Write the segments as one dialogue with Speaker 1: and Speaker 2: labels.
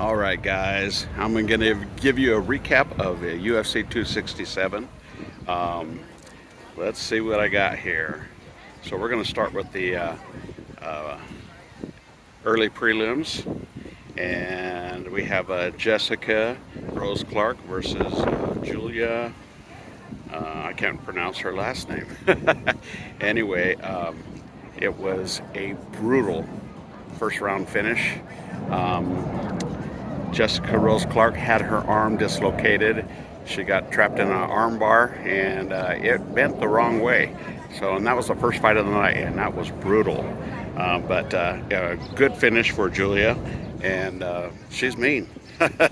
Speaker 1: All right, guys, I'm going to give you a recap of UFC 267. Let's see what I got here. So we're going to start with the early prelims, and we have Jessica Rose Clark versus Julia. I can't pronounce her last name. Anyway, it was a brutal first round finish. Jessica Rose Clark had her arm dislocated. She got trapped in an arm bar, and it bent the wrong way. And that was the first fight of the night, and that was brutal. But a good finish for Julia, and she's mean.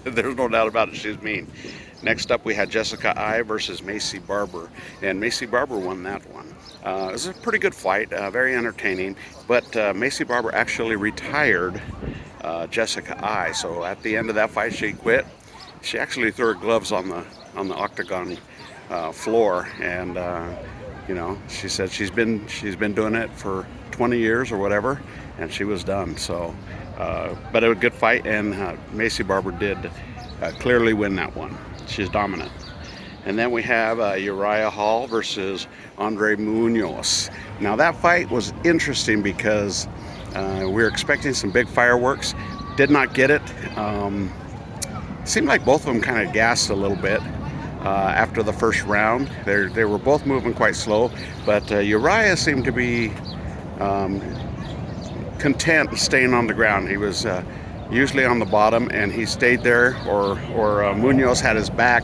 Speaker 1: There's no doubt about it, she's mean. Next up, we had Jessica I versus Macy Barber, and Macy Barber won that one. It was a pretty good fight, very entertaining, but Macy Barber actually retired Jessica I. So at the end of that fight, she quit. She actually threw her gloves on the octagon floor, and she said she's been doing it for 20 years or whatever, and she was done. So, but it was a good fight, and Macy Barber did clearly win that one. She's dominant. And then we have Uriah Hall versus Andre Munoz. Now that fight was interesting because we were expecting some big fireworks. Did not get it. Seemed like both of them kind of gassed a little bit after the first round. They were both moving quite slow, but Uriah seemed to be content staying on the ground. He was usually on the bottom, and he stayed there, or Munoz had his back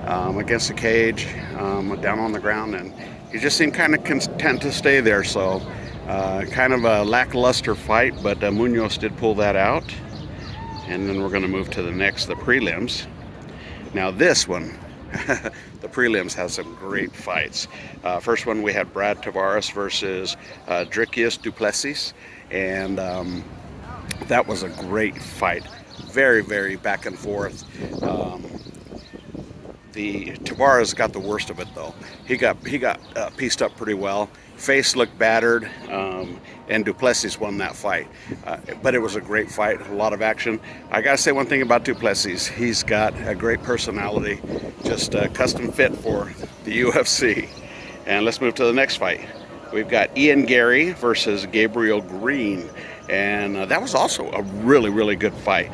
Speaker 1: against the cage, down on the ground, and he just seemed kind of content to stay there. So kind of a lackluster fight, but Munoz did pull that out. And then we're going to move to the prelims. Now this one, the prelims has some great fights. First one, we had Tavares versus Drakius Duplessis, and that was a great fight. Very, very back and forth. The Tavares got the worst of it though. He got pieced up pretty well. Face looked battered, and Duplessis won that fight. But it was a great fight, a lot of action. I gotta say one thing about Duplessis. He's got a great personality, just custom fit for the UFC. And let's move to the next fight. We've got Ian Gary versus Gabriel Green. And that was also a really, really good fight.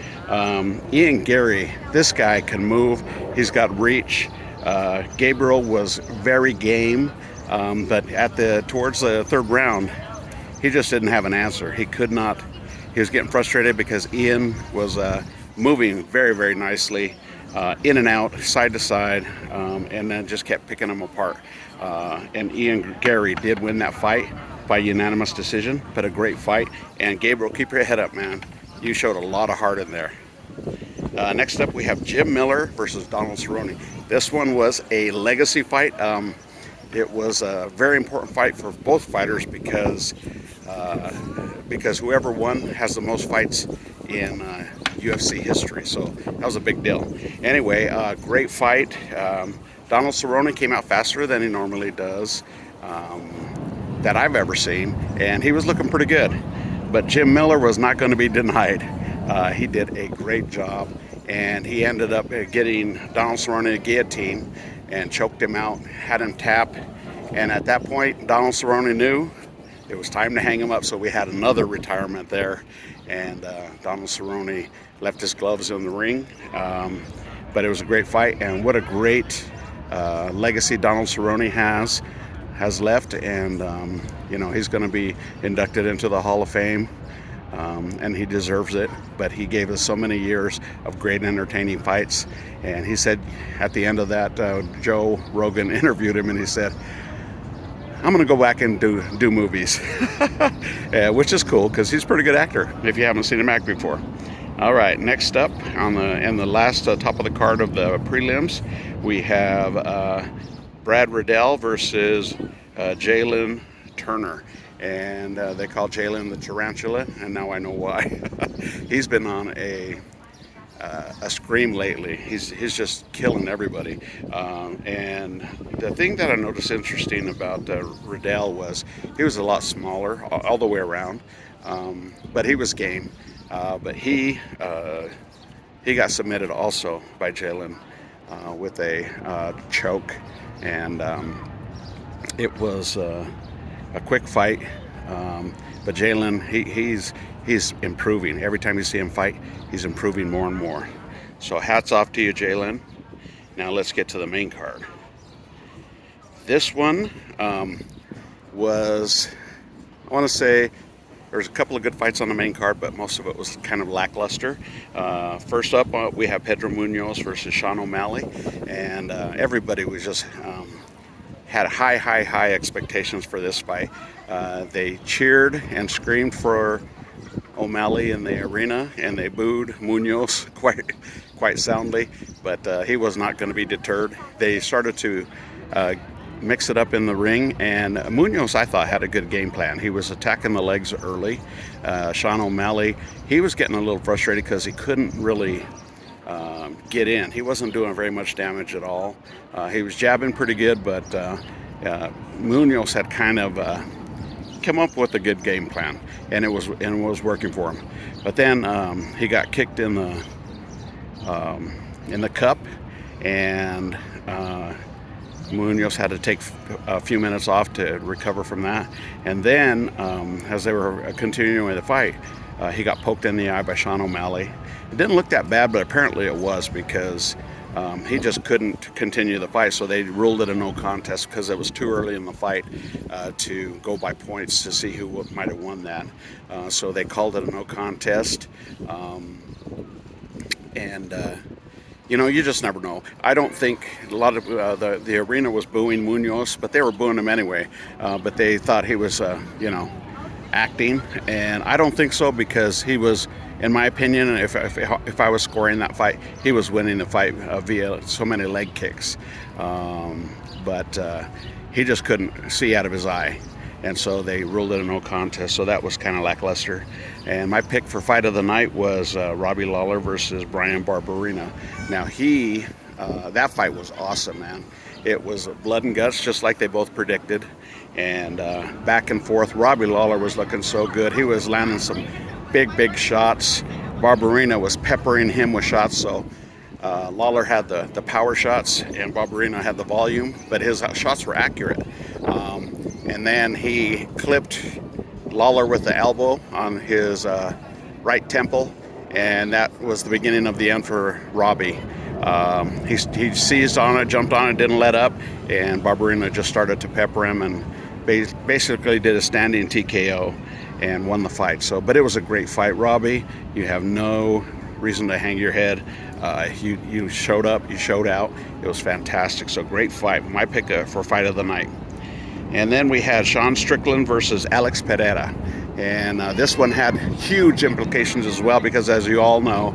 Speaker 1: Ian Gary, this guy can move. He's got reach. Gabriel was very game, but towards the third round, he just didn't have an answer. He could not. He was getting frustrated because Ian was moving very, very nicely, in and out, side to side, and then just kept picking him apart. And Ian Gary did win that fight by unanimous decision, but a great fight. And Gabriel, keep your head up, man. You showed a lot of heart in there. Next up, we have Jim Miller versus Donald Cerrone. This one was a legacy fight. It was a very important fight for both fighters because whoever won has the most fights in UFC history. So that was a big deal. Anyway, great fight. Donald Cerrone came out faster than he normally does, that I've ever seen, and he was looking pretty good. But Jim Miller was not going to be denied. He did a great job, and he ended up getting Donald Cerrone a guillotine and choked him out, had him tap, and at that point Donald Cerrone knew it was time to hang him up, so we had another retirement there, and Donald Cerrone left his gloves in the ring. But it was a great fight, and what a great legacy Donald Cerrone has left, and he's going to be inducted into the Hall of Fame, and he deserves it. But he gave us so many years of great entertaining fights, and he said at the end of that, Joe Rogan interviewed him, and he said, I'm going to go back and do movies, which is cool because he's a pretty good actor if you haven't seen him act before. All right, next up in the last top of the card of the prelims, we have Brad Riddell versus Jalen Turner, and they call Jalen the Tarantula, and now I know why. He's been on a scream lately. He's just killing everybody. And the thing that I noticed interesting about Riddell was he was a lot smaller all the way around, but he was game. But he he got submitted also by Jalen with a choke, and it was a quick fight. But Jalen, he's improving. Every time you see him fight, he's improving more and more. So hats off to you, Jalen. Now let's get to the main card. This one was, I want to say, there's a couple of good fights on the main card, but most of it was kind of lackluster. First up, we have Pedro Munoz versus Sean O'Malley, and everybody was just had high expectations for this fight. They cheered and screamed for O'Malley in the arena, and they booed Munoz quite soundly, but he was not going to be deterred. They started to mix it up in the ring, and Munoz, I thought, had a good game plan. He was attacking the legs early. Sean O'Malley, he was getting a little frustrated because he couldn't really get in. He wasn't doing very much damage at all. He was jabbing pretty good, but Munoz had kind of come up with a good game plan, and it was working for him. But then he got kicked in the cup, and Munoz had to take a few minutes off to recover from that. And then, as they were continuing the fight, he got poked in the eye by Sean O'Malley. It didn't look that bad, but apparently it was, because he just couldn't continue the fight. So they ruled it a no contest because it was too early in the fight to go by points to see who might have won that. So they called it a no contest. You know, you just never know. I don't think a lot of the arena was booing Munoz, but they were booing him anyway. But they thought he was, acting, and I don't think so, because he was, in my opinion, if I was scoring that fight, he was winning the fight via so many leg kicks. But he just couldn't see out of his eye. And so they ruled it a no contest, so that was kind of lackluster. And my pick for fight of the night was Robbie Lawler versus Brian Barbarina. Now that fight was awesome, man. It was blood and guts, just like they both predicted. And back and forth, Robbie Lawler was looking so good. He was landing some big shots. Barbarina was peppering him with shots, so Lawler had the power shots and Barbarina had the volume, but his shots were accurate. And then he clipped Lawler with the elbow on his right temple, and that was the beginning of the end for Robbie. He seized on it, jumped on it, didn't let up, and Barbarina just started to pepper him and basically did a standing TKO and won the fight. But it was a great fight, Robbie. You have no reason to hang your head. You showed up, you showed out. It was fantastic. So great fight. My pick for fight of the night. And then we had Sean Strickland versus Alex Pereira. And this one had huge implications as well, because as you all know,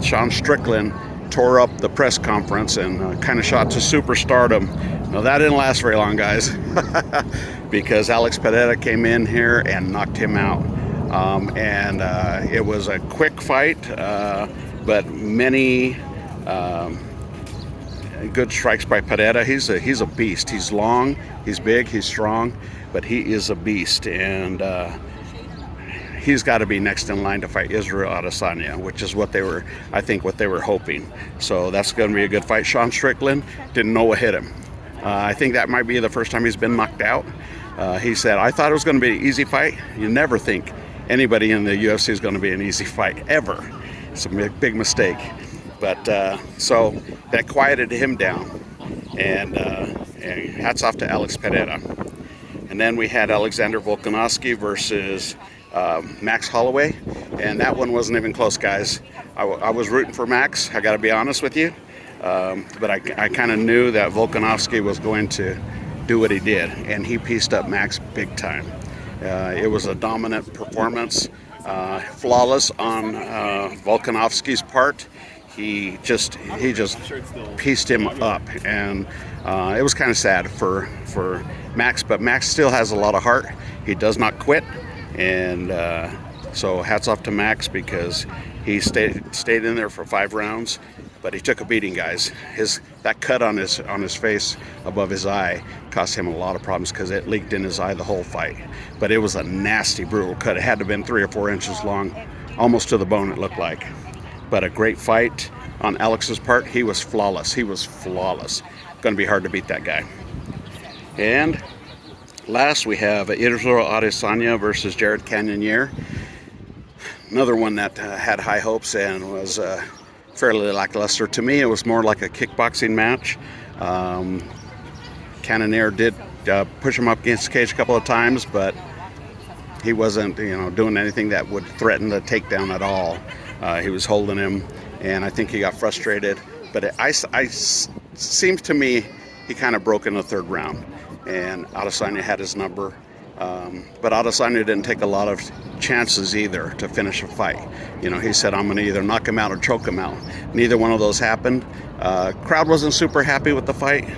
Speaker 1: Sean Strickland tore up the press conference and kind of shot to superstardom. Now that didn't last very long, guys, because Alex Pereira came in here and knocked him out. It was a quick fight, but many good strikes by Pereira. He's a beast. He's long, he's big, he's strong, but he is a beast, and he's got to be next in line to fight Israel Adesanya, which is what they were hoping. So that's going to be a good fight. Sean Strickland didn't know what hit him. I think that might be the first time he's been knocked out. He said, "I thought it was going to be an easy fight." You never think anybody in the UFC is going to be an easy fight, ever. It's a big mistake. But so that quieted him down, and hats off to Alex Pereira. And then we had Alexander Volkonovsky versus Max Holloway, and that one wasn't even close, guys. I was rooting for Max, I got to be honest with you, but I kind of knew that Volkonovsky was going to do what he did, and he pieced up Max big time. It was a dominant performance, flawless on Volkanovski's part. He just pieced him up, and it was kind of sad for Max, but Max still has a lot of heart. He does not quit, and so hats off to Max, because he stayed in there for 5 rounds, but he took a beating, guys. That cut on his face above his eye cost him a lot of problems, because it leaked in his eye the whole fight. But it was a nasty, brutal cut. It had to have been 3 or 4 inches long, almost to the bone, it looked like. but a great fight on Alex's part. He was flawless. He was flawless. Going to be hard to beat that guy. And last we have Israel Adesanya versus Jared Cannonier. Another one that had high hopes and was fairly lackluster. To me, it was more like a kickboxing match. Cannonier did push him up against the cage a couple of times, but he wasn't, doing anything that would threaten the takedown at all. He was holding him, and I think he got frustrated. But it seems to me he kind of broke in the third round, and Adesanya had his number. But Adesanya didn't take a lot of chances either to finish a fight. He said, I'm going to either knock him out or choke him out. Neither one of those happened. Crowd wasn't super happy with the fight,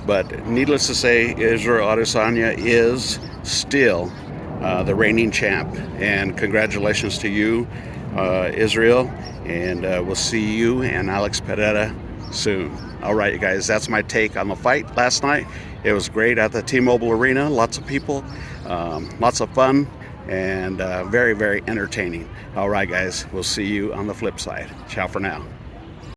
Speaker 1: but needless to say, Israel Adesanya is still the reigning champ. And congratulations to you, Israel, and we'll see you and Alex Pereira soon. All right, you guys, that's my take on the fight last night. It was great at the T-Mobile Arena. Lots of people, lots of fun, and very, very entertaining. All right, guys, we'll see you on the flip side. Ciao for now.